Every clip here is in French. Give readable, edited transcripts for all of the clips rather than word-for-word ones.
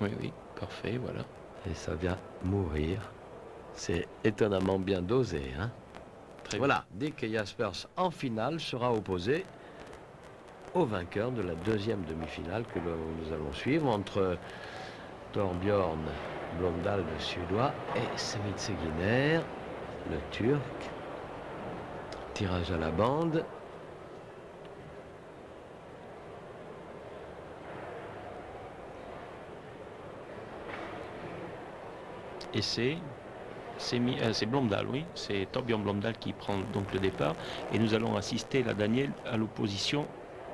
Oui, oui, parfait, voilà. Et ça vient mourir. C'est étonnamment bien dosé, hein. Très Voilà, Dick Jaspers en finale sera opposé au vainqueur de la deuxième demi-finale que nous allons suivre entre Torbjörn Blomdahl, le Suédois, et Semit Seguiner, le Turc. Tirage à la bande. Et c'est Blomdahl, oui, c'est Torbjörn Blomdahl qui prend donc le départ. Et nous allons assister, là, Daniel, à l'opposition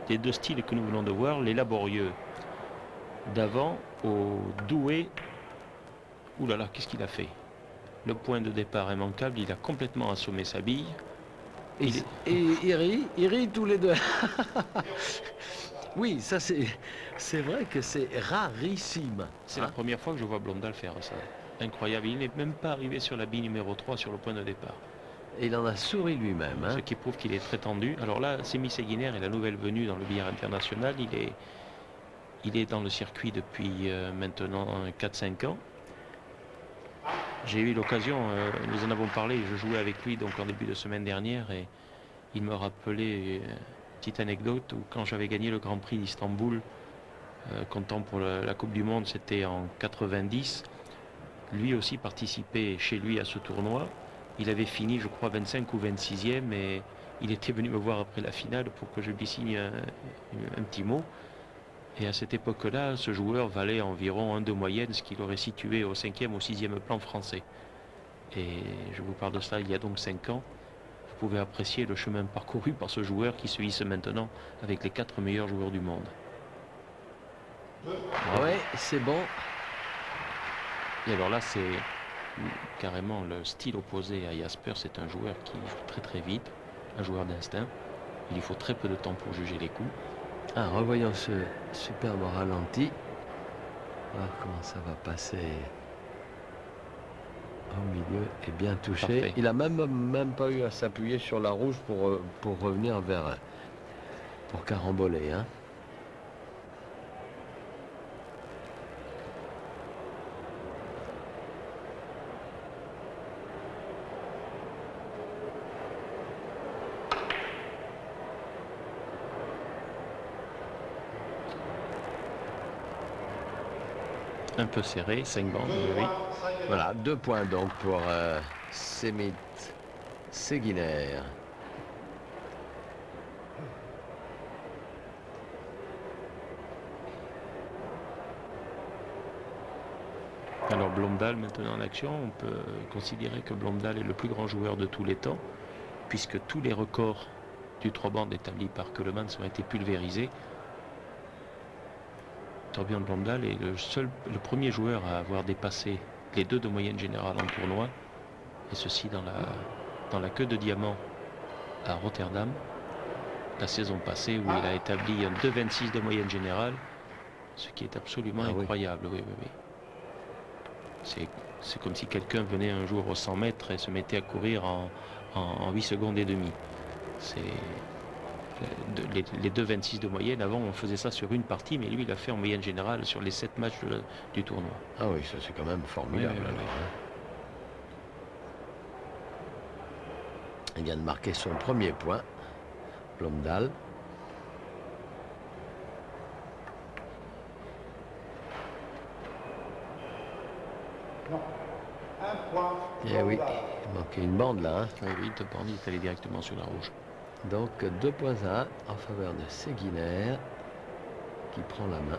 des deux styles que nous venons de voir, les laborieux d'avant au doué. Ouh là là, qu'est-ce qu'il a fait? Le point de départ immanquable, il a complètement assommé sa bille. Et ils rient tous les deux. Oui, ça c'est vrai que c'est rarissime. C'est la première fois que je vois Blomdahl faire ça. Incroyable, il n'est même pas arrivé sur la bille numéro 3 sur le point de départ. Et il en a souri lui-même. Ce qui prouve qu'il est très tendu. Alors là, Semit Seguiner est la nouvelle venue dans le billard international. Il est dans le circuit depuis maintenant 4-5 ans. J'ai eu l'occasion, nous en avons parlé, je jouais avec lui donc en début de semaine dernière et il me rappelait une petite anecdote où quand j'avais gagné le Grand Prix d'Istanbul, comptant pour la Coupe du Monde, c'était en 90. Lui aussi participait chez lui à ce tournoi. Il avait fini, je crois, 25 ou 26e et il était venu me voir après la finale pour que je lui signe un petit mot. Et à cette époque-là, ce joueur valait environ 1 de moyenne, ce qui l'aurait situé au 5e ou 6e plan français. Et je vous parle de ça il y a donc 5 ans. Vous pouvez apprécier le chemin parcouru par ce joueur qui se hisse maintenant avec les 4 meilleurs joueurs du monde. Ah ouais, c'est bon. Et alors là, c'est carrément le style opposé à Jasper. C'est un joueur qui joue très très vite, un joueur d'instinct. Il lui faut très peu de temps pour juger les coups. Ah, revoyons ce superbe ralenti. Voir comment ça va passer au milieu et bien touché. Parfait. Il a même pas eu à s'appuyer sur la rouge pour revenir pour caramboler, hein. Un peu serré, 5 bandes, oui. Voilà, 2 points donc pour Semit Seguiner. Alors Blomdahl maintenant en action, on peut considérer que Blomdahl est le plus grand joueur de tous les temps, puisque tous les records du 3 bandes établis par Keulemans ont été pulvérisés. Torbjörn Blomdahl est le premier joueur à avoir dépassé les 2 de moyenne générale en tournoi, et ceci dans la queue de diamant à Rotterdam, la saison passée où il a établi un 2,26 de moyenne générale, ce qui est absolument incroyable. Oui. C'est comme si quelqu'un venait un jour aux 100 mètres et se mettait à courir en 8 secondes et demie. Les 2,26 de moyenne, avant on faisait ça sur une partie, mais lui il a fait en moyenne générale sur les 7 matchs du tournoi. Ah oui, ça c'est quand même formidable. Oui. Il vient de marquer son premier point, Blomdahl. Eh oui, il manquait une bande là. Hein. Oui, de bande, il est allé directement sur la rouge. Donc 2 points à 1 en faveur de Seguiner qui prend la main.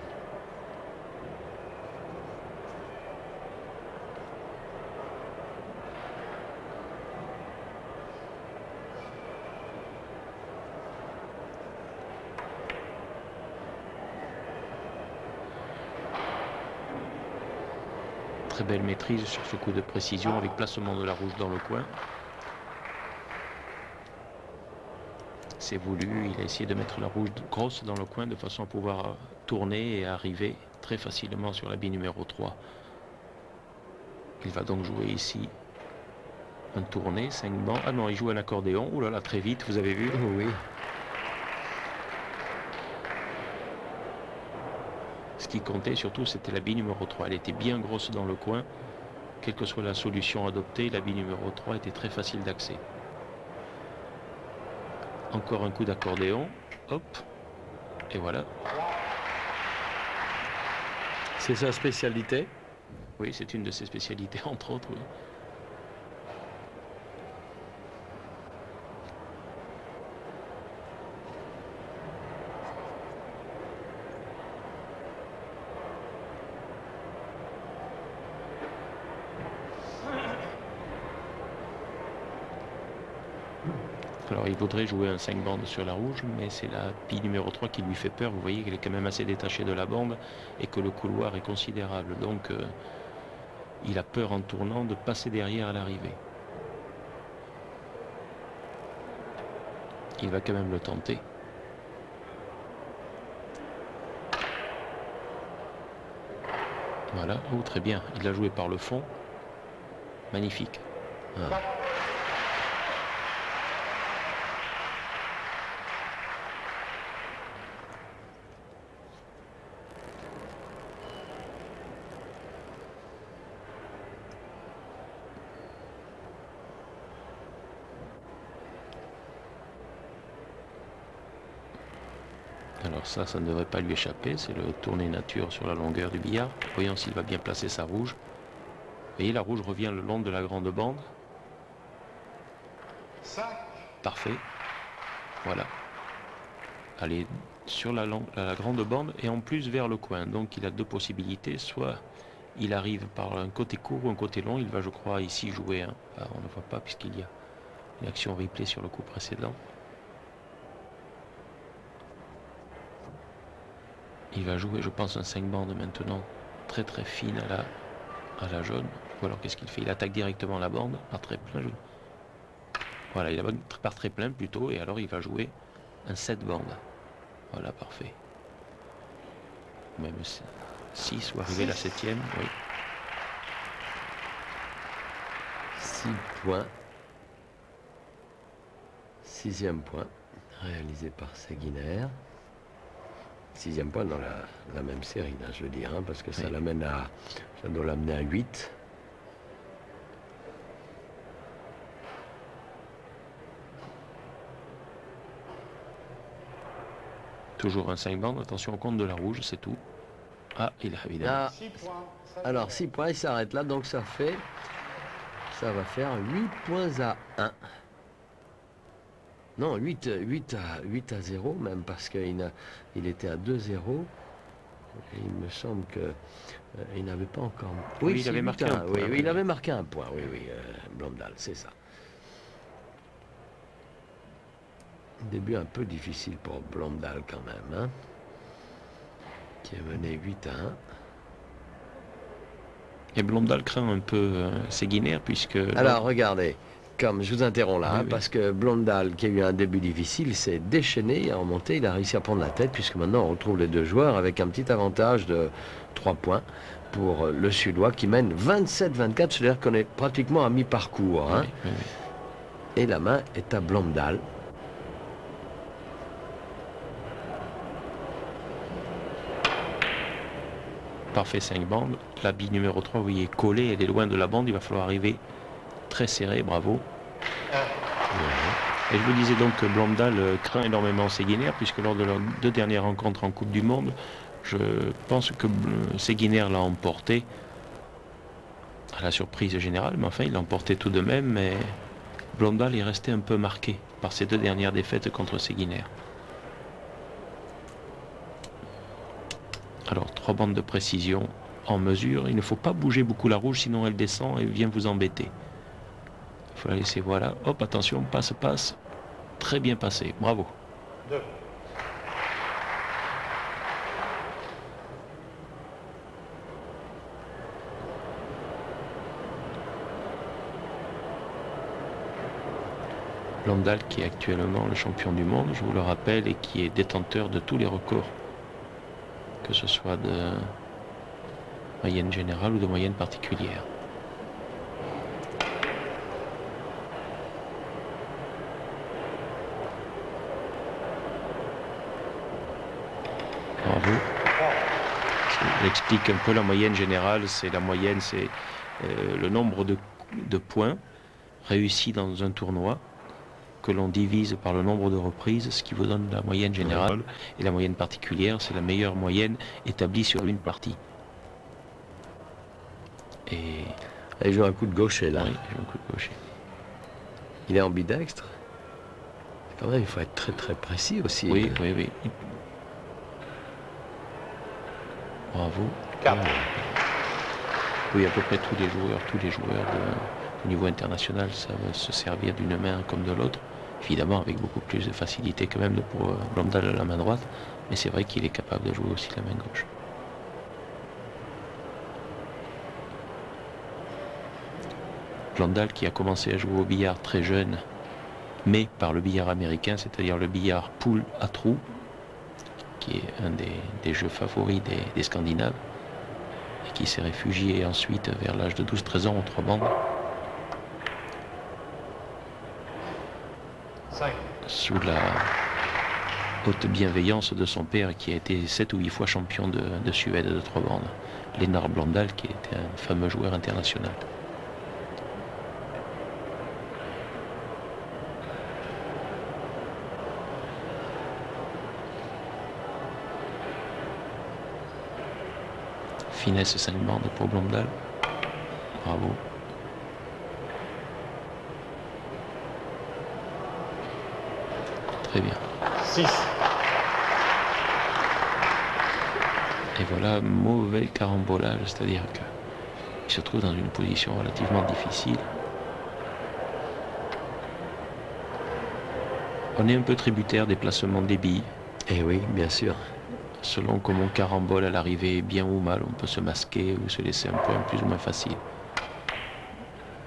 Très belle maîtrise sur ce coup de précision avec placement de la rouge dans le coin. C'est voulu, il a essayé de mettre la rouge grosse dans le coin de façon à pouvoir tourner et arriver très facilement sur la bille numéro 3. Il va donc jouer ici un tourné, 5 bancs. Ah non, il joue un accordéon. Ouh là là, très vite, vous avez vu? Oui. Ce qui comptait surtout, c'était la bille numéro 3. Elle était bien grosse dans le coin. Quelle que soit la solution adoptée, la bille numéro 3 était très facile d'accès. Encore un coup d'accordéon. Hop. Et voilà. C'est sa spécialité? Oui, c'est une de ses spécialités, entre autres, oui. Alors il voudrait jouer un 5 bandes sur la rouge, mais c'est la bille numéro 3 qui lui fait peur. Vous voyez qu'elle est quand même assez détachée de la bande et que le couloir est considérable. Donc il a peur en tournant de passer derrière à l'arrivée. Il va quand même le tenter. Voilà, oh, très bien. Il a joué par le fond. Magnifique. Ah. Alors ça ne devrait pas lui échapper. C'est le tourner nature sur la longueur du billard. Voyons s'il va bien placer sa rouge. Vous voyez, la rouge revient le long de la grande bande. Parfait. Voilà. Allez sur la grande bande et en plus vers le coin. Donc il a deux possibilités. Soit il arrive par un côté court ou un côté long. Il va, je crois, ici jouer un. Ah, on ne voit pas puisqu'il y a une action replay sur le coup précédent. Il va jouer, je pense, un 5 bandes maintenant, très très fine à la jaune. Ou alors qu'est-ce qu'il fait? Il attaque directement la bande, par très plein. Voilà, il par très plein plutôt, et alors il va jouer un 7 bandes. Voilà, parfait. Même 6 ou arriver à la 7e, oui. 6 points. 6e point, réalisé par Seguiner. 6e point dans la même série, là, je veux dire, hein, parce que ça l'amène à. Ça doit l'amener à 8. Toujours un 5 bandes, attention au compte de la rouge, c'est tout. Ah, il a évidemment. Alors 6 points, il s'arrête là, donc ça va faire 8 points à 1. Non, 8 à 0 même, parce qu'il était à 2-0. Il me semble qu'il n'avait pas encore... Oui, il avait marqué un point. Oui, il avait marqué un point, Blondal, c'est ça. Début un peu difficile pour Blondal quand même, hein, qui est mené 8 à 1. Et Blondal craint un peu Seguiner, puisque... Alors, regardez, comme je vous interromps là, parce que Blondal, qui a eu un début difficile, s'est déchaîné, a remonté, il a réussi à prendre la tête, puisque maintenant on retrouve les deux joueurs avec un petit avantage de 3 points pour le Suédois qui mène 27-24, c'est-à-dire qu'on est pratiquement à mi-parcours. Hein. Et la main est à Blondal. Parfait 5 bandes. La bille numéro 3, vous voyez, collée, elle est loin de la bande. Il va falloir arriver très serré, bravo. Et je vous disais donc que Blondal craint énormément Seguiner, puisque lors de leurs 2 dernières rencontres en Coupe du Monde, je pense que Seguiner l'a emporté à la surprise générale, mais enfin il l'a emporté tout de même, mais Blondal est resté un peu marqué par ces 2 dernières défaites contre Seguiner. Alors 3 bandes de précision en mesure. Il ne faut pas bouger beaucoup la rouge, sinon elle descend et vient vous embêter. Il faut la laisser, voilà. Hop, attention, passe. Très bien passé, bravo. 2. Blondal qui est actuellement le champion du monde, je vous le rappelle, et qui est détenteur de tous les records, que ce soit de moyenne générale ou de moyenne particulière. Bravo. J'explique un peu la moyenne générale. C'est la moyenne, c'est le nombre de points réussis dans un tournoi que l'on divise par le nombre de reprises, ce qui vous donne la moyenne générale. Et la moyenne particulière, c'est la meilleure moyenne établie sur une partie. Et il joue un coup de gaucher là. Oui, il joue un coup de gaucher. Il est ambidextre. Quand même, il faut être très très précis aussi. Oui, oui, oui. Bravo. Oui, à peu près tous les joueurs au niveau international savent se servir d'une main comme de l'autre. Évidemment, avec beaucoup plus de facilité quand même pour Blondal à la main droite. Mais c'est vrai qu'il est capable de jouer aussi la main gauche. Blondal qui a commencé à jouer au billard très jeune, mais par le billard américain, c'est-à-dire le billard poule à trous, qui est un des jeux favoris des Scandinaves, et qui s'est réfugié ensuite vers l'âge de 12-13 ans aux 3 bandes. Sous la haute bienveillance de son père, qui a été 7 ou 8 fois champion de Suède de 3 bandes, Lennart Blondal, qui était un fameux joueur international. Finesse 5 bandes pour Blondal. Bravo. Très bien. 6. Et voilà, mauvais carambolage, c'est-à-dire qu'il se trouve dans une position relativement difficile. On est un peu tributaire des placements des billes. Eh oui, bien sûr. Selon comment on carambole à l'arrivée, bien ou mal, on peut se masquer ou se laisser un point plus ou moins facile.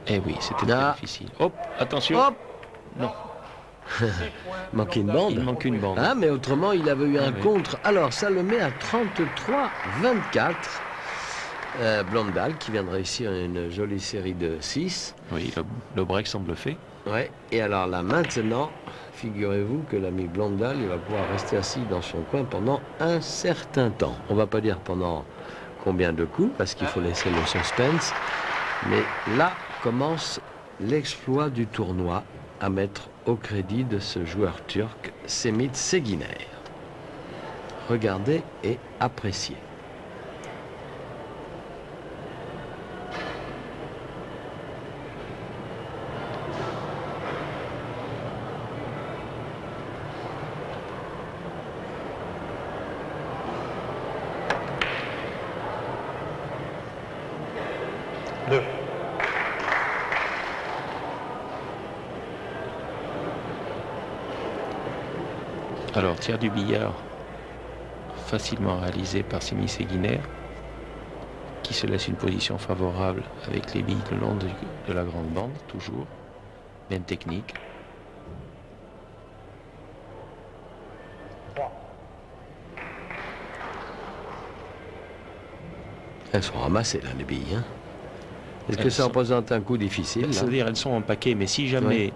Eh oui, c'était très difficile. Hop, attention. Hop. Non. Il manque une bande. Il manque une bande. Ah, mais autrement, il avait eu un oui. contre. Alors, ça le met à 33-24. Blondal qui vient de réussir une jolie série de 6. Oui, le break semble fait. Ouais. Et alors là, maintenant, figurez-vous que l'ami Blondal, il va pouvoir rester assis dans son coin pendant un certain temps. On va pas dire pendant combien de coups, parce qu'il faut laisser le suspense. Mais là commence l'exploit du tournoi à mettre au crédit de ce joueur turc, Semih Seginer. Regardez et appréciez. Alors, tir du billard facilement réalisé par Semih Seginer, qui se laisse une position favorable avec les billes le long de la grande bande, toujours. Même technique. 3. Elles sont ramassées là, les billes. Hein. Est-ce que Elles ça sont- représente un coup difficile là? C'est-à-dire elles sont en paquet, mais si jamais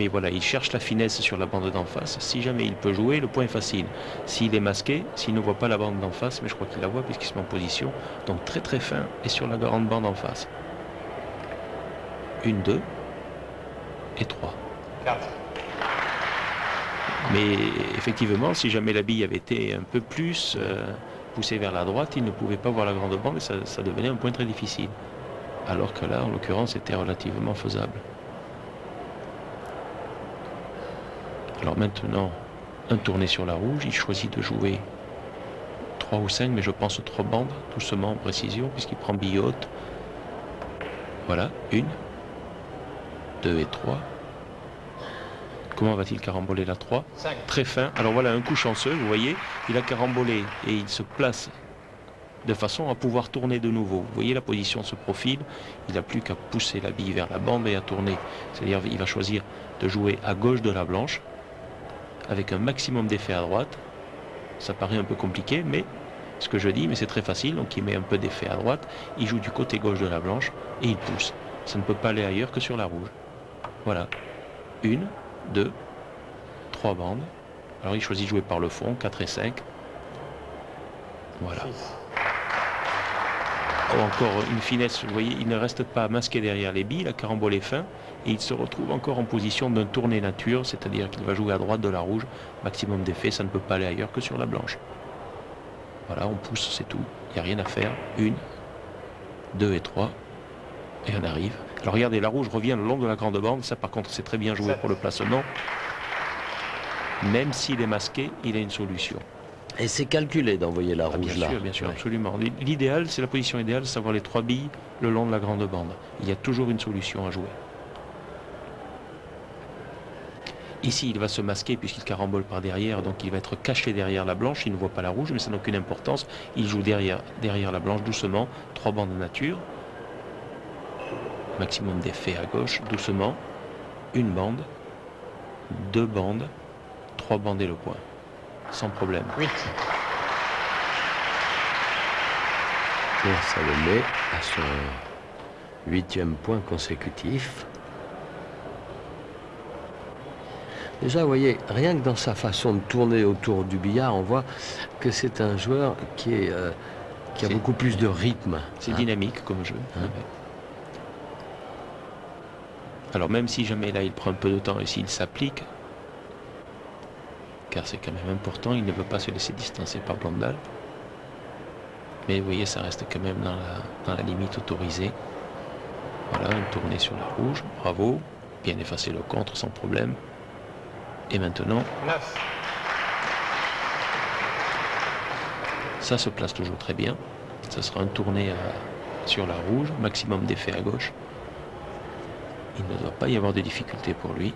voilà, il cherche la finesse sur la bande d'en face, si jamais il peut jouer, le point est facile. S'il est masqué, s'il ne voit pas la bande d'en face, mais je crois qu'il la voit puisqu'il se met en position, donc très très fin et sur la grande bande en face. 1, 2 et 3. 4. Mais effectivement, si jamais la bille avait été un peu plus poussée vers la droite, il ne pouvait pas voir la grande bande et ça devenait un point très difficile. Alors que là, en l'occurrence, c'était relativement faisable. Alors maintenant, un tourné sur la rouge, il choisit de jouer 3 ou 5, mais je pense 3 bandes, doucement en précision, puisqu'il prend bille haute. Voilà, 1, 2 et 3. Comment va-t-il caramboler la 3 5. Très fin. Alors voilà, un coup chanceux, vous voyez, il a carambolé et il se place de façon à pouvoir tourner de nouveau. Vous voyez, la position se profile, il n'a plus qu'à pousser la bille vers la bande et à tourner. C'est-à-dire qu'il va choisir de jouer à gauche de la blanche, avec un maximum d'effet à droite. Ça paraît un peu compliqué, mais ce que je dis, mais c'est très facile. Donc il met un peu d'effet à droite, il joue du côté gauche de la blanche et il pousse. Ça ne peut pas aller ailleurs que sur la rouge. Voilà. 1, 2, 3 bandes. Alors il choisit de jouer par le fond, 4 et 5. Voilà. 6. encore une finesse, vous voyez, il ne reste pas masqué derrière les billes, la carambole est fin, et il se retrouve encore en position d'un tourné nature, c'est-à-dire qu'il va jouer à droite de la rouge, maximum d'effet, ça ne peut pas aller ailleurs que sur la blanche. Voilà, on pousse, c'est tout, il n'y a rien à faire. 1, 2 et 3, et on arrive. Alors regardez, la rouge revient le long de la grande bande, ça par contre c'est très bien joué pour le placement. Même s'il est masqué, il a une solution. Et c'est calculé d'envoyer la rouge là. Bien sûr, absolument. L'idéal, c'est la position idéale, c'est d'avoir les 3 billes le long de la grande bande. Il y a toujours une solution à jouer. Ici, il va se masquer puisqu'il carambole par derrière, donc il va être caché derrière la blanche. Il ne voit pas la rouge, mais ça n'a aucune importance. Il joue derrière la blanche doucement. 3 bandes de nature. Maximum d'effet à gauche, doucement. 1 bande, 2 bandes, 3 bandes et le point. Sans problème. 8. Et ça le met à son 8e point consécutif. Déjà, vous voyez, rien que dans sa façon de tourner autour du billard, on voit que c'est un joueur qui a beaucoup plus de rythme. C'est dynamique comme jeu. Ouais. Alors même si jamais là il prend un peu de temps et s'il s'applique, car c'est quand même important, il ne peut pas se laisser distancer par Blondal. Mais vous voyez, ça reste quand même dans la limite autorisée. Voilà, une tournée sur la rouge, bravo, bien effacer le contre sans problème. Et maintenant, 9. ça se place toujours très bien. Ça sera un tourné sur la rouge, maximum d'effet à gauche. Il ne doit pas y avoir de difficultés pour lui.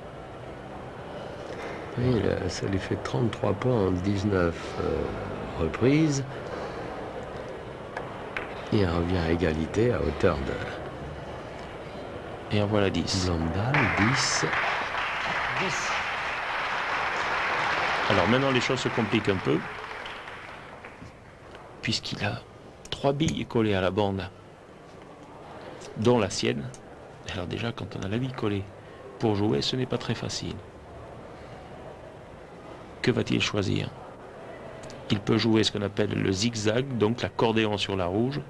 Oui, ça lui fait 33 points en 19 reprises. Il revient à égalité à hauteur de... Et en voilà 10. Blondal, 10. 10. Alors maintenant les choses se compliquent un peu, puisqu'il a 3 billes collées à la bande, dont la sienne. Alors déjà, quand on a la bille collée pour jouer, ce n'est pas très facile. Que va-t-il choisir? Il peut jouer ce qu'on appelle le zigzag, donc l'accordéon sur la rouge,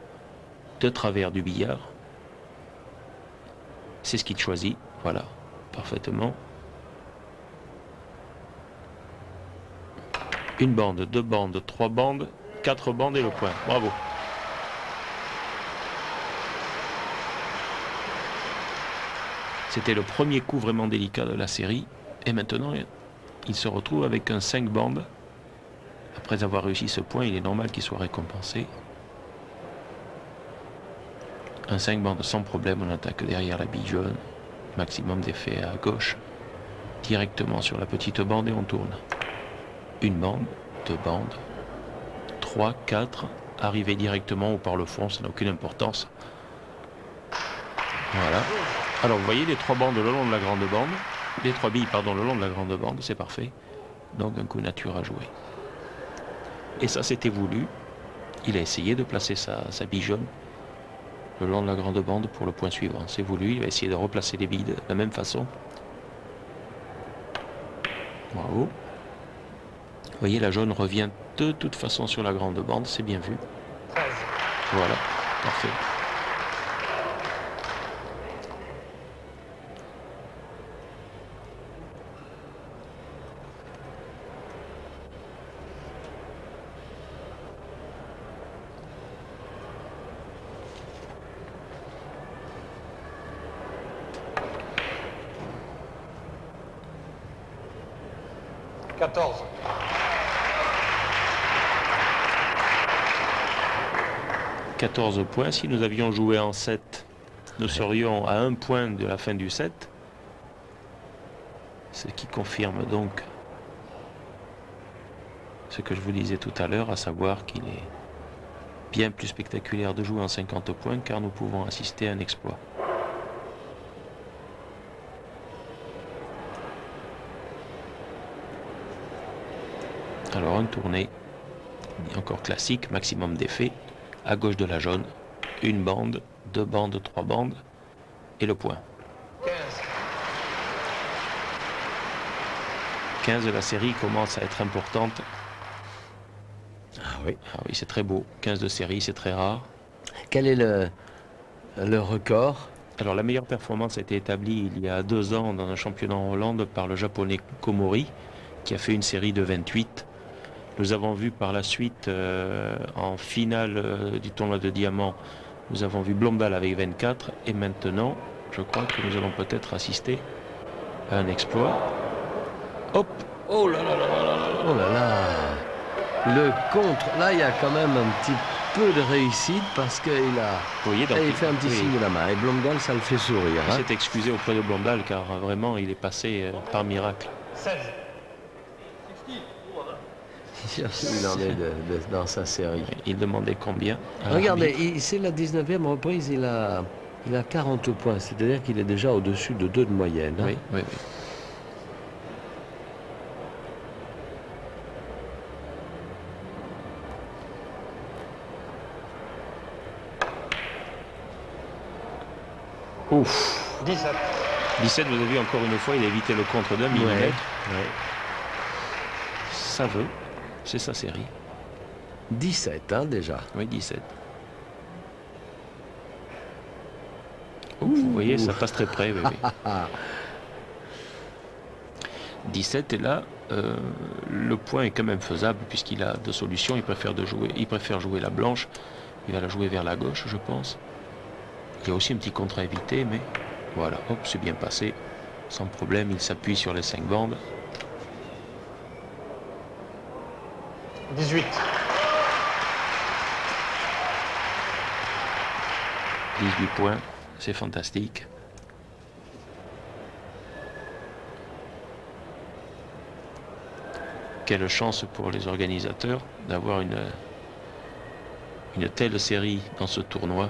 de travers du billard. C'est ce qu'il choisit, voilà, parfaitement. 1 bande, 2 bandes, 3 bandes, 4 bandes et le point. Bravo. C'était le premier coup vraiment délicat de la série. Et maintenant, il se retrouve avec un 5 bandes. Après avoir réussi ce point, il est normal qu'il soit récompensé. Un 5 bandes sans problème, on attaque derrière la bille jaune. Maximum d'effet à gauche. Directement sur la petite bande et on tourne. 1 bande, 2 bandes, 3, 4, arriver directement ou par le fond, ça n'a aucune importance. Voilà. Alors vous voyez les 3 bandes le long de la grande bande, les 3 billes, pardon, le long de la grande bande, c'est parfait. Donc un coup nature à jouer. Et ça c'était voulu. Il a essayé de placer sa bille jaune le long de la grande bande pour le point suivant. C'est voulu, il va essayer de replacer les billes de la même façon. Bravo. Vous voyez, la jaune revient de toute façon sur la grande bande, c'est bien vu. 13. Voilà, parfait. « 14. 14 points. Si nous avions joué en 7, nous serions à 1 point de la fin du 7. Ce qui confirme donc ce que je vous disais tout à l'heure, à savoir qu'il est bien plus spectaculaire de jouer en 50 points car nous pouvons assister à un exploit. Alors un tourné, encore classique, maximum d'effet, à gauche de la jaune, 1 bande, 2 bandes, 3 bandes, et le point. 15. 15 de la série commence à être importante. Ah oui. Ah oui, c'est très beau. 15 de série, c'est très rare. Quel est le record? Alors la meilleure performance a été établie il y a 2 ans dans un championnat en Hollande par le japonais Komori, qui a fait une série de 28. Nous avons vu par la suite, en finale du tournoi de diamant, nous avons vu Blomdahl avec 24. Et maintenant, je crois que nous allons peut-être assister à un exploit. Hop! Oh là là là là là là! Oh là là! Le contre, là il y a quand même un petit peu de réussite parce qu'il a... Vous voyez, donc, il fait un petit oui, signe de la main. Et Blomdahl, ça le fait sourire. il Hein. s'est excusé auprès de Blomdahl car vraiment il est passé par miracle. 16. Il en est dans sa série. Il demandait combien à Regardez, l'arbitre. c'est la 19e reprise, il a 40 points. C'est-à-dire qu'il est déjà au-dessus de 2 de moyenne. Hein. Oui, oui, oui. Ouf. 17. 17, vous avez vu encore une fois, il a évité le contre d'un millimètre. Ouais. Ça veut, c'est sa série. 17, hein, déjà. Oui, 17. Ouf, vous voyez, ça passe très près. Oui, oui. 17 et là, le point est quand même faisable puisqu'il a 2 solutions. Il préfère jouer la blanche. Il va la jouer vers la gauche, je pense. Il y a aussi un petit contre à éviter, mais voilà, hop, c'est bien passé. Sans problème, il s'appuie sur les 5 bandes. 18. 18 points, c'est fantastique. Quelle chance pour les organisateurs d'avoir une telle série dans ce tournoi.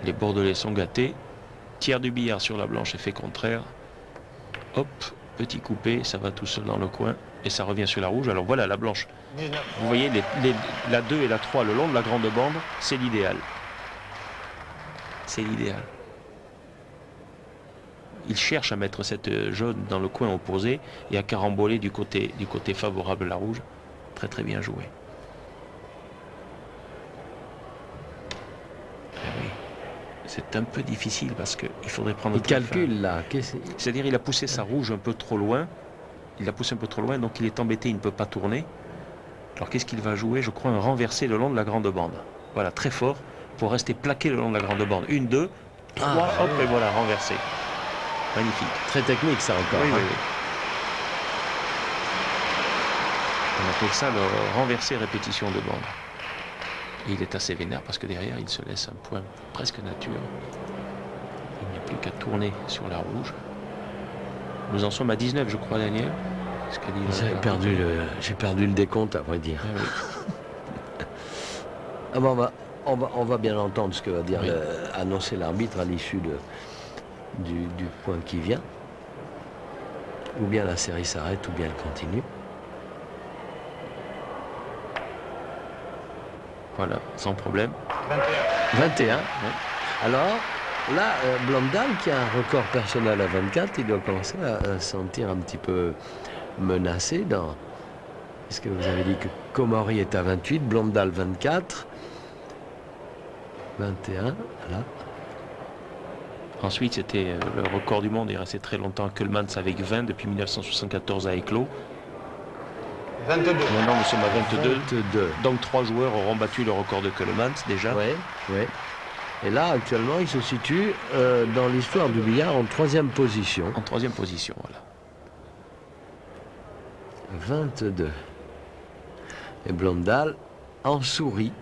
Les Bordelais sont gâtés. Tiers du billard sur la blanche, effet contraire. Hop, petit coupé, ça va tout seul dans le coin. Et ça revient sur la rouge. Alors voilà la blanche. 19. Vous voyez la 2 et la 3 le long de la grande bande, c'est l'idéal. C'est l'idéal. Il cherche à mettre cette jaune dans le coin opposé et à caramboler du côté favorable à la rouge. Très très bien joué. Eh oui. C'est un peu difficile parce qu'il faudrait prendre... Il calcule là. C'est-à-dire il a poussé sa rouge un peu trop loin. Il l'a poussé un peu trop loin, donc il est embêté, il ne peut pas tourner. Alors qu'est-ce qu'il va jouer? Je crois un renversé le long de la grande bande. Voilà, très fort, pour rester plaqué le long de la grande bande. 1, 2, 3, hop, et voilà, renversé. Magnifique. Très technique ça encore. Oui, hein. oui, oui. On appelle ça le renversé répétition de bande. Et il est assez vénère parce que derrière, il se laisse un point presque nature. Il n'y a plus qu'à tourner sur la rouge. Nous en sommes à 19, je crois, Daniel. J'ai perdu le décompte, à vrai dire. Ah oui. Ah bon, on va bien entendre ce que va dire Oui. annoncer l'arbitre à l'issue du point qui vient. Ou bien la série s'arrête, ou bien elle continue. Voilà, sans problème. 21. 21. Ouais. Alors, là, Blomdahl, qui a un record personnel à 24, il doit commencer à se sentir un petit peu menacé dans... Est-ce que vous avez dit que Komori est à 28, Blomdahl 24, 21, voilà. Ensuite, c'était le record du monde. Il restait très longtemps à Keulemans avec 20 depuis 1974 à Éclos. 22. Maintenant, nous sommes à 22. 22. Donc 3 joueurs auront battu le record de Keulemans déjà. Oui, oui. Et là, actuellement, il se situe dans l'histoire du billard en 3e position. En 3e position, voilà. 22. Et Blomdahl en sourit.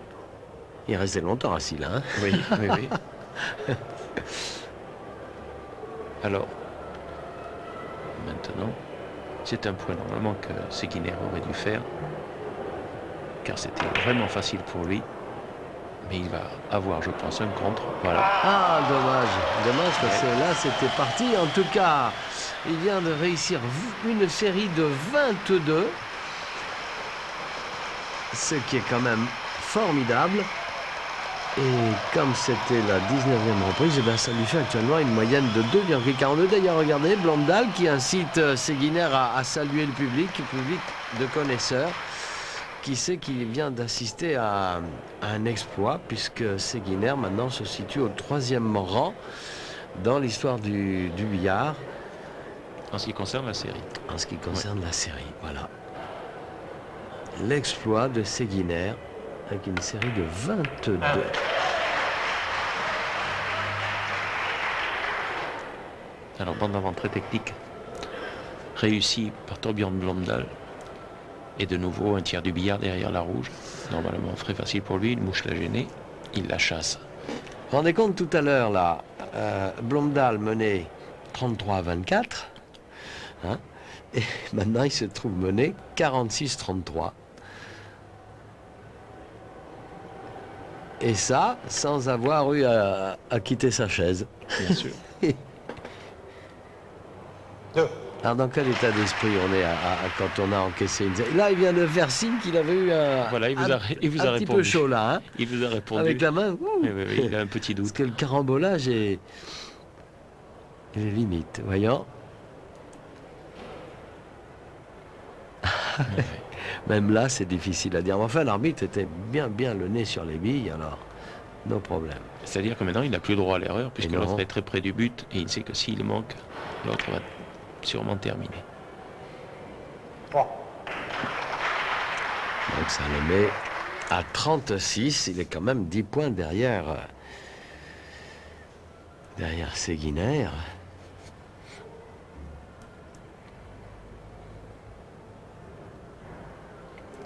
Il est resté longtemps assis là. Hein. Oui, oui, oui. Alors, maintenant, c'est un point normalement que Seguiner aurait dû faire, car c'était vraiment facile pour lui. Mais il va avoir, je pense, un contre. Voilà. Ah, dommage. Dommage parce que là, c'était parti. En tout cas, il vient de réussir une série de 22. Ce qui est quand même formidable. Et comme c'était la 19e reprise, eh bien, ça lui fait actuellement une moyenne de 2,42. D'ailleurs, regardez, Blomdahl qui incite Seguiner à saluer le public de connaisseurs, qui sait qu'il vient d'assister à un exploit, puisque Séguiner maintenant se situe au 3e rang dans l'histoire du billard. En ce qui concerne la série. En ce qui concerne la série, voilà. L'exploit de Séguiner avec une série de 22. Alors, bande d'avant très technique, réussi par Torbjörn Blomdahl. Et de nouveau, un tiers du billard derrière la rouge. Normalement, très facile pour lui, une mouche l'a gêné. Il la chasse. Vous vous rendez compte tout à l'heure, là, Blomdahl menait 33-24. Hein, et maintenant, il se trouve mené 46-33. Et ça, sans avoir eu à quitter sa chaise. Bien sûr. Alors, dans quel état d'esprit on est quand on a encaissé une... Là, il vient de faire signe qu'il avait eu un, voilà, il vous a petit répondu. peu chaud, là. Hein, il vous a répondu. avec la main. Oui, il a un petit doute. Parce que le carambolage est... Il est limite, voyons. Même là, c'est difficile à dire. Enfin, l'arbitre était bien le nez sur les billes, alors, no problème. C'est-à-dire que maintenant, il n'a plus droit à l'erreur, puisque non. l'autre est très près du but, et il sait que s'il manque, l'autre va sûrement terminer. Trois. Donc ça le met à 36. Il est quand même 10 points derrière Séguiner.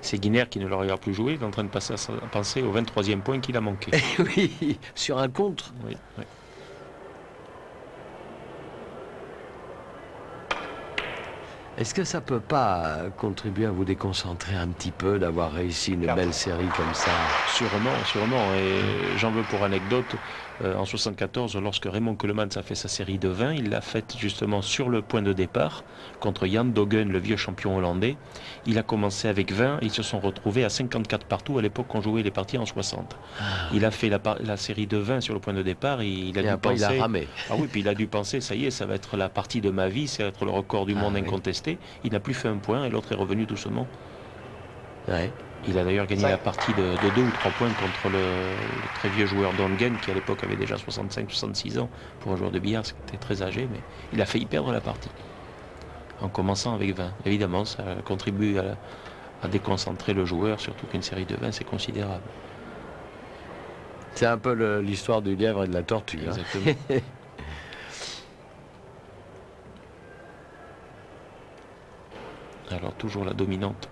Séguiner, qui ne le regarde plus jouer, il est en train de penser au 23e point qu'il a manqué. Oui, sur un contre. Oui, oui. Est-ce que ça peut pas contribuer à vous déconcentrer un petit peu d'avoir réussi une belle série comme ça? Sûrement. Et j'en veux pour anecdote, en 74, lorsque Raymond Keulemans a fait sa série de 20, il l'a faite justement sur le point de départ contre Jan Dogen, le vieux champion hollandais. Il a commencé avec 20, ils se sont retrouvés à 54 partout. À l'époque, on jouait les parties en 60. Il a fait la série de 20 sur le point de départ et il a dû penser... il a ramé. Ah oui, puis il a dû penser, ça y est, ça va être la partie de ma vie, ça va être le record du monde incontesté. Il n'a plus fait un point et l'autre est revenu doucement. Ouais. Il a d'ailleurs gagné la partie de 2 ou 3 points contre le très vieux joueur Dongen, qui à l'époque avait déjà 65-66 ans. Pour un joueur de billard, c'était très âgé, mais il a failli perdre la partie en commençant avec 20. Évidemment, ça contribue à déconcentrer le joueur, surtout qu'une série de 20, c'est considérable. C'est un peu l'histoire du lièvre et de la tortue. Exactement. Hein. Alors toujours la dominante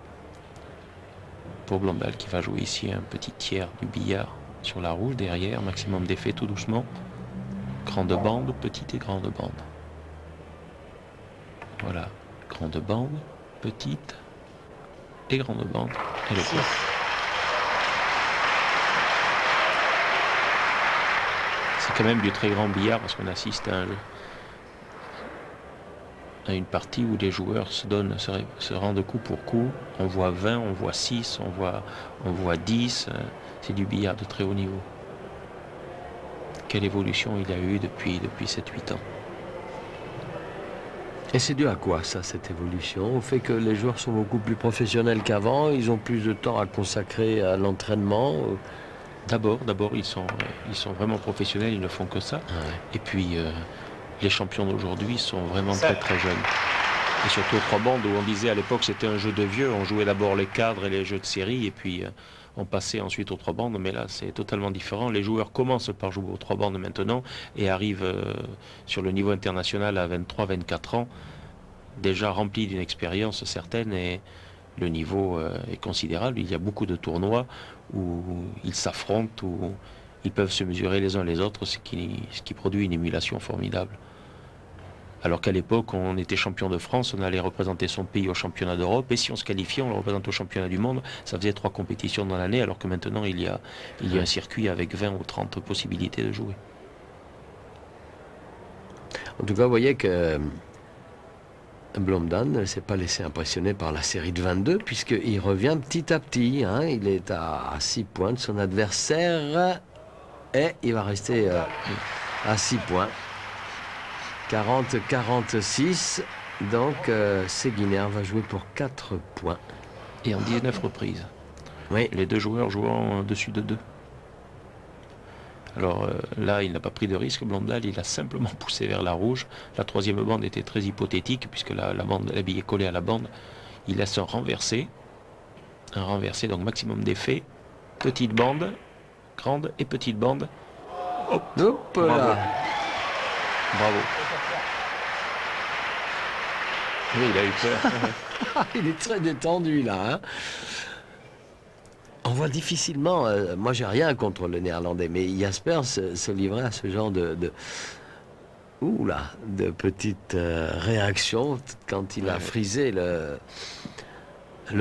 pour Blomdahl, qui va jouer ici un petit tiers du billard sur la rouge derrière, maximum d'effet tout doucement. Grande bande, petite et grande bande. Voilà, grande bande, petite et grande bande. Et le point. C'est quand même du très grand billard parce qu'on assiste à une partie où les joueurs se rendent coup pour coup. On voit 20, on voit 6, on voit 10. C'est du billard de très haut niveau. Quelle évolution il a eu depuis 7-8 ans. Et c'est dû à quoi, ça, cette évolution? Au fait que les joueurs sont beaucoup plus professionnels qu'avant, ils ont plus de temps à consacrer à l'entraînement? D'abord, ils sont vraiment professionnels, ils ne font que ça. Ah ouais. Et puis, les champions d'aujourd'hui sont vraiment très très jeunes. Et surtout aux 3 bandes, où on disait à l'époque c'était un jeu de vieux, on jouait d'abord les cadres et les jeux de série, et puis on passait ensuite aux 3 bandes, mais là c'est totalement différent. Les joueurs commencent par jouer aux 3 bandes maintenant, et arrivent sur le niveau international à 23-24 ans, déjà remplis d'une expérience certaine, et le niveau est considérable. Il y a beaucoup de tournois où ils s'affrontent, où ils peuvent se mesurer les uns les autres, ce qui produit une émulation formidable. Alors qu'à l'époque, on était champion de France, on allait représenter son pays au championnat d'Europe, et si on se qualifiait, on le représente au championnat du monde. Ça faisait 3 compétitions dans l'année, alors que maintenant, il y a un circuit avec 20 ou 30 possibilités de jouer. En tout cas, vous voyez que Blomdahl ne s'est pas laissé impressionner par la série de 22, puisqu'il revient petit à petit. Hein. Il est à 6 points de son adversaire, et il va rester à 6 points. 40-46, donc Séguiner va jouer pour 4 points. Et en 19 reprises. Oui. Les deux joueurs jouant dessus de 2. Alors là, il n'a pas pris de risque. Blondal, il a simplement poussé vers la rouge. La troisième bande était très hypothétique puisque la bille est collée à la bande. Il laisse un renversé, donc maximum d'effet. Petite bande, grande et petite bande. Hop, Hop bravo. là. Bravo. Oui, il a eu peur. Il est très détendu là. Hein. On voit difficilement, moi j'ai rien contre le néerlandais, mais Jasper se livrait à ce genre de petites réactions quand il a frisé le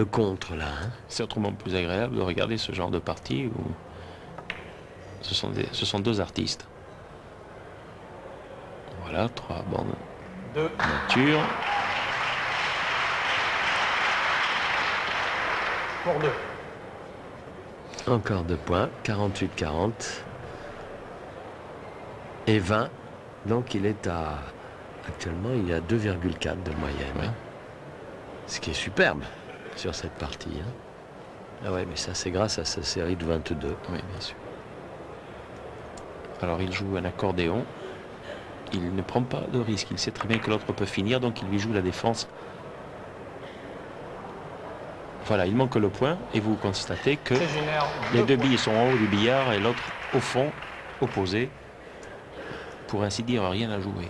contre là. Hein. C'est autrement plus agréable de regarder ce genre de partie où ce sont deux artistes. Voilà, 3 bandes nature. Pour 2. Encore 2 points, 48-40 et 20. Donc il est actuellement il y a 2,4 de moyenne. Oui. Hein. Ce qui est superbe sur cette partie. Hein. Ah ouais, mais ça c'est grâce à sa série de 22. Oui, bien sûr. Alors il joue un accordéon. Il ne prend pas de risque. Il sait très bien que l'autre peut finir, donc il lui joue la défense. Voilà, il manque le point et vous constatez que Ségénère, les deux points. billes sont en haut du billard et l'autre au fond, opposé. Pour ainsi dire, rien à jouer.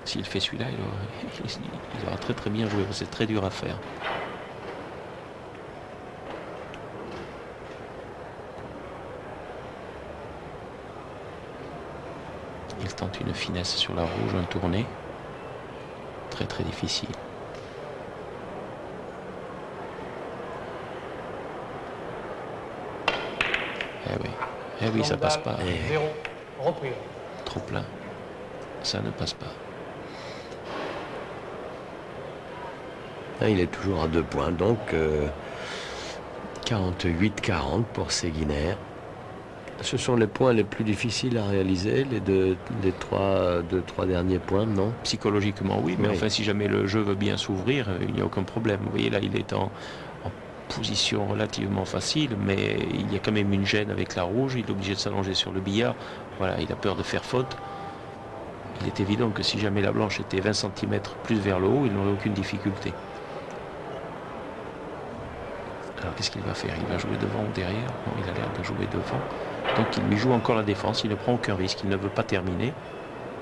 S'il fait celui-là, il aura très très bien joué. C'est très dur à faire. Il tente une finesse sur la rouge, un tourné. Très très difficile. Eh oui, ça passe pas. 0. Reprise. Trop plein. Ça ne passe pas. Là, il est toujours à 2 points, donc 48-40 pour Séguiner. Ce sont les points les plus difficiles à réaliser, les trois derniers points, non? Psychologiquement, oui, mais Oui. enfin, si jamais le jeu veut bien s'ouvrir, il n'y a aucun problème. Vous voyez, là, il est en position relativement facile, mais il y a quand même une gêne avec la rouge. Il est obligé de s'allonger sur le billard. Voilà, il a peur de faire faute. Il est évident que si jamais la blanche était 20 cm plus vers le haut, il n'aurait aucune difficulté. Alors, qu'est-ce qu'il va faire? Il va jouer devant ou derrière? Non, il a l'air de jouer devant. Donc, il lui joue encore la défense. Il ne prend aucun risque. Il ne veut pas terminer.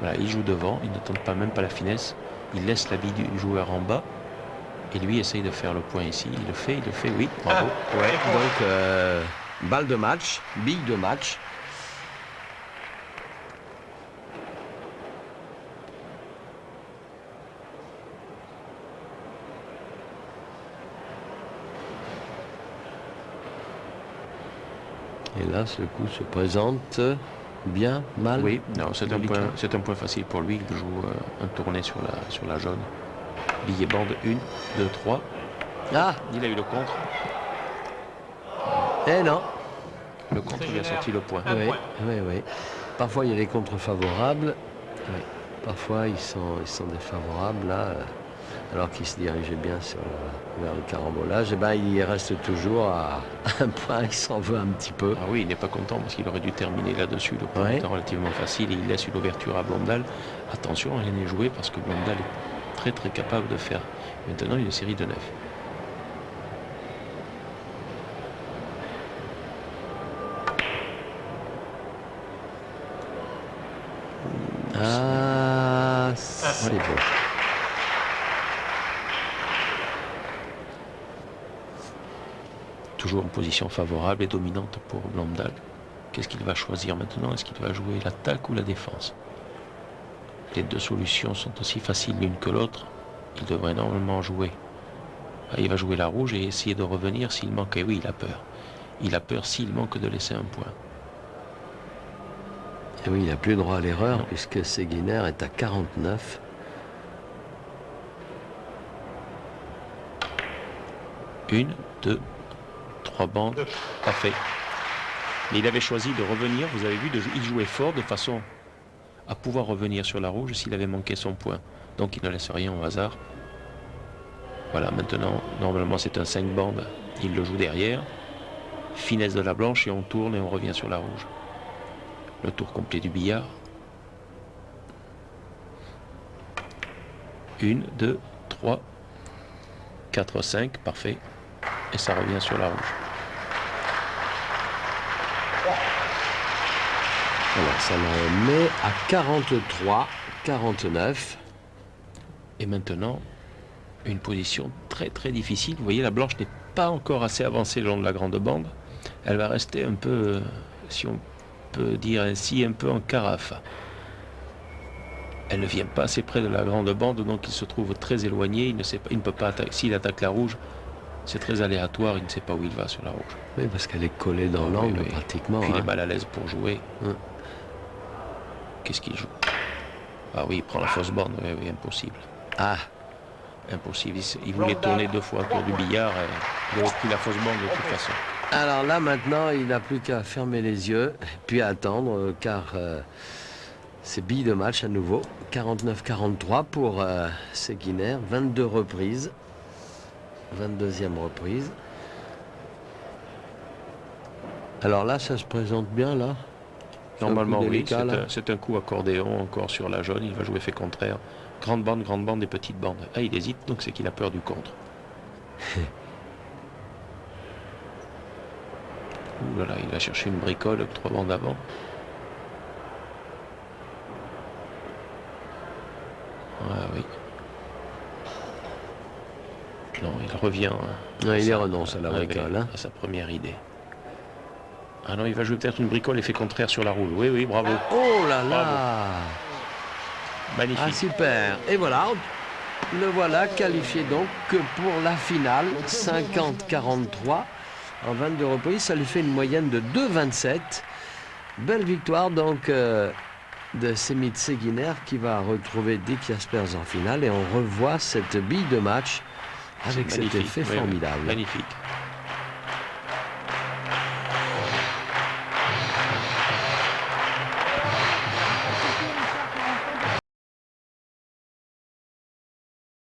Voilà, il joue devant. Il ne tente pas même pas la finesse. Il laisse la bille du joueur en bas. Et lui essaye de faire le point ici. Il le fait, oui, bravo. Ouais, donc balle de match, bille de match. Et là, ce coup se présente bien, mal. Oui, non, c'est délicat. un point facile pour lui. Il joue un tourné sur la jaune. Billet bande 1, 2, 3. Ah, Il a eu le contre. eh non. Le contre lui a sorti le point. Un Oui, point. oui. Parfois, il y a les contre favorables. Oui. Parfois, ils sont défavorables, là. Alors qu'il se dirigeait bien vers le carambolage. Et ben, il reste toujours à un point. Il s'en veut un petit peu. Ah oui, il n'est pas content parce qu'il aurait dû terminer là-dessus. Le point Ouais. étant relativement facile et il laisse une ouverture à Blondal. Attention, rien n'est joué parce que Blondal est très très capable de faire maintenant une série de 9. Ah, c'est Ouais. beau. Toujours en position favorable et dominante pour Blondal. Qu'est-ce qu'il va choisir maintenant? Est-ce qu'il va jouer l'attaque ou la défense? Les deux solutions sont aussi faciles l'une que l'autre. Il devrait normalement jouer. Il va jouer la rouge et essayer de revenir s'il manque. Et oui, il a peur. Il a peur s'il manque de laisser un point. Et oui, il n'a plus droit à l'erreur Non. puisque Séguiner est à 49. Une, deux, trois bandes. Deux. Parfait. Mais il avait choisi de revenir. Vous avez vu, il jouait fort de façon à pouvoir revenir sur la rouge s'il avait manqué son point. Donc il ne laisse rien au hasard. Voilà, maintenant, normalement c'est un 5 bandes. Il le joue derrière. finesse de la blanche et on tourne et on revient sur la rouge. Le tour complet du billard. 1, 2, 3, 4, 5, parfait. Et ça revient sur la rouge. Voilà, ça le met à 43, 49. Et maintenant, une position très très difficile. Vous voyez, la blanche n'est pas encore assez avancée le long de la grande bande. Elle va rester un peu, si on peut dire ainsi, un peu en carafe. Elle ne vient pas assez près de la grande bande, donc il se trouve très éloigné. Il ne peut pas attaquer. S'il attaque la rouge, c'est très aléatoire. Il ne sait pas où il va sur la rouge. Oui, parce qu'elle est collée dans l'angle Oui. pratiquement. Puis il est mal à l'aise pour jouer. Qu'est-ce qu'il joue? Ah oui, il prend la fausse bande. Oui, impossible. Ah, Impossible. Il voulait tourner 2 fois autour du billard. Et il avait pris la fausse bande de toute façon. alors là maintenant, il n'a plus qu'à fermer les yeux, puis attendre, car c'est bille de match à nouveau. 49-43 pour Seguiner, 22 reprises. 22e reprise. Alors là, ça se présente bien, là. C'est un Normalement, coup oui. délicat, là. C'est un coup accordéon encore sur la jaune. Il va jouer fait contraire. Grande bande et petite bande. Ah, il hésite, donc c'est qu'il a peur du contre. Ouh là là, il va chercher une bricole, 3 bandes avant. Ah oui. Non, il revient. Ouais, il y renonce à la bricole. Hein. À sa première idée. Ah non, il va jouer peut-être une bricole effet contraire sur la rouge. Oui, oui, bravo. Oh là là! Bravo. Magnifique. Ah super! Et voilà, le voilà qualifié donc que pour la finale, 50-43 en 22 reprises. Ça lui fait une moyenne de 2,27. Belle victoire donc de Semit Seguiner qui va retrouver Dick Jaspers en finale. Et on revoit cette bille de match avec cet Magnifique. effet Oui, oui. formidable. Magnifique.